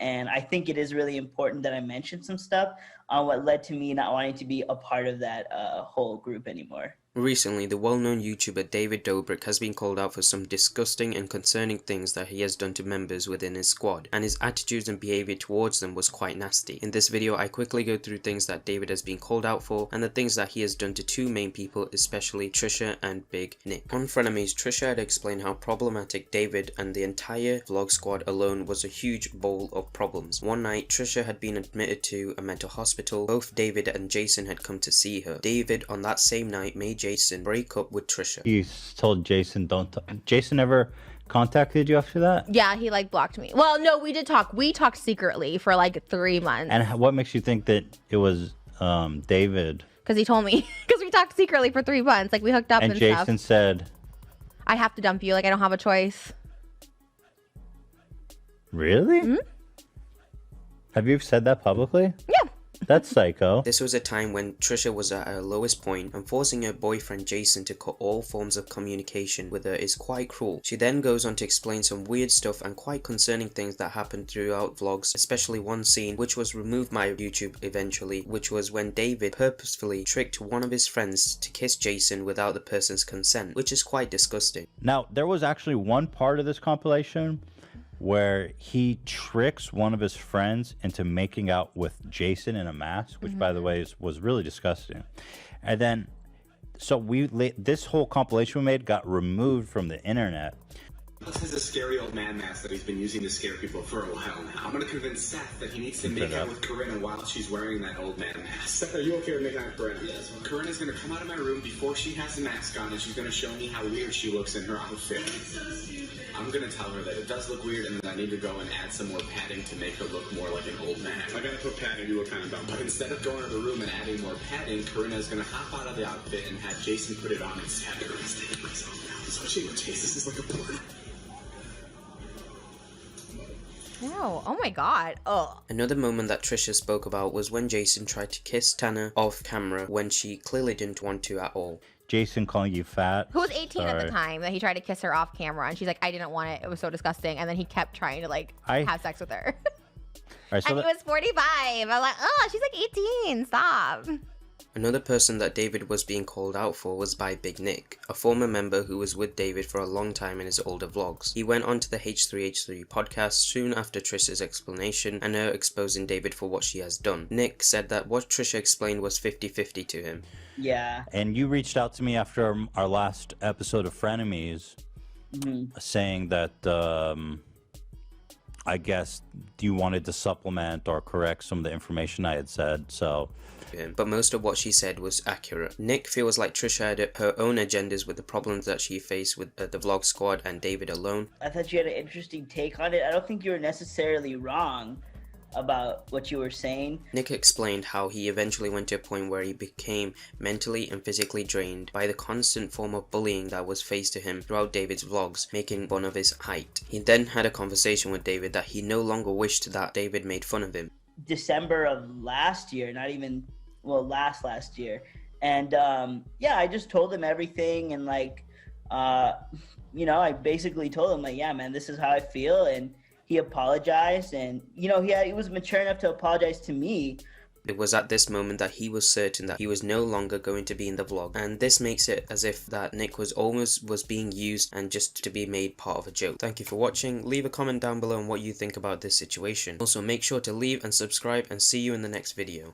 And I think it is really important that I mention some stuff on what led to me not wanting to be a part of that whole group anymore. Recently, the well-known YouTuber David Dobrik has been called out for some disgusting and concerning things that he has done to members within his squad, and his attitudes and behavior towards them was quite nasty. In this video, I quickly go through things that David has been called out for, and the things that he has done to two main people, especially Trisha and Big Nick. On Frenemies, Trisha had explained how problematic David and the entire vlog squad alone was a huge bowl of problems. One night, Trisha had been admitted to a mental hospital. Both David and Jason had come to see her. David, on that same night, made Jason break up with Trisha. You told Jason don't Jason ever contacted you after that? Yeah, he like blocked me. Well, no, we did talk. We talked secretly for like 3 months. And what makes you think that it was David? Because he told me. Because we talked secretly for 3 months. Like we hooked up and Jason stuff. said, I have to dump you. Like I don't have a choice. Really? Mm-hmm. Have you said that publicly? Yeah. That's psycho. This was a time when Trisha was at her lowest point, and forcing her boyfriend Jason to cut all forms of communication with her is quite cruel. She then goes on to explain some weird stuff and quite concerning things that happened throughout vlogs, especially one scene which was removed by YouTube eventually, which was when David purposefully tricked one of his friends to kiss Jason without the person's consent, which is quite disgusting. Now, there was actually one part of this compilation where he tricks one of his friends into making out with Jason in a mask, which by the way was really disgusting. And then, so this whole compilation we made got removed from the internet. This is a scary old man mask that he's been using to scare people for a while now. I'm gonna convince Seth that he needs to make out with Corinna while she's wearing that old man mask. Seth, are you okay with making out with Corinna? Yes. Corinna's gonna come out of my room before she has the mask on, and she's gonna show me how weird she looks in her outfit. I'm gonna tell her that it does look weird and that I need to go and add some more padding to make her look more like an old man. I gotta put padding, you look kind of dumb. But instead of going to the room and adding more padding, Corinna's gonna hop out of the outfit and have Jason put it on instead. Corinna's taking myself now. Switching with Jason, this is like a porn. No. Oh my god. Oh. Another moment that Trisha spoke about was when Jason tried to kiss Tana off camera when she clearly didn't want to at all. Jason calling you fat. Who was 18 at the time that he tried to kiss her off camera, and she's like, I didn't want it. It was so disgusting. And then he kept trying to like have sex with her. Right, so and he was 45. I'm like, oh, she's like 18. Stop. Another person that David was being called out for was by Big Nick, a former member who was with David for a long time in his older vlogs. He went on to the H3H3 podcast soon after Trisha's explanation and her exposing David for what she has done. Nick said that what Trisha explained was 50-50 to him. Yeah. And you reached out to me after our last episode of Frenemies, saying that I guess you wanted to supplement or correct some of the information I had said, so... But most of what she said was accurate. Nick feels like Trisha had her own agendas with the problems that she faced with the vlog squad and David alone. I thought you had an interesting take on it. I don't think you were necessarily wrong about what you were saying. Nick explained how he eventually went to a point where he became mentally and physically drained by the constant form of bullying that was faced to him throughout David's vlogs, making fun of his height. He then had a conversation with David that he no longer wished that David made fun of him. December of last year, not even, well, last year. And yeah, I just told him everything, and like, you know, I basically told him like, yeah, man, this is how I feel. And he apologized, and you know, he was mature enough to apologize to me. It was at this moment that he was certain that he was no longer going to be in the vlog, and this makes it as if that Nick was being used and just to be made part of a joke. Thank you for watching. Leave a comment down below on what you think about this situation. Also, make sure to leave and subscribe, and see you in the next video.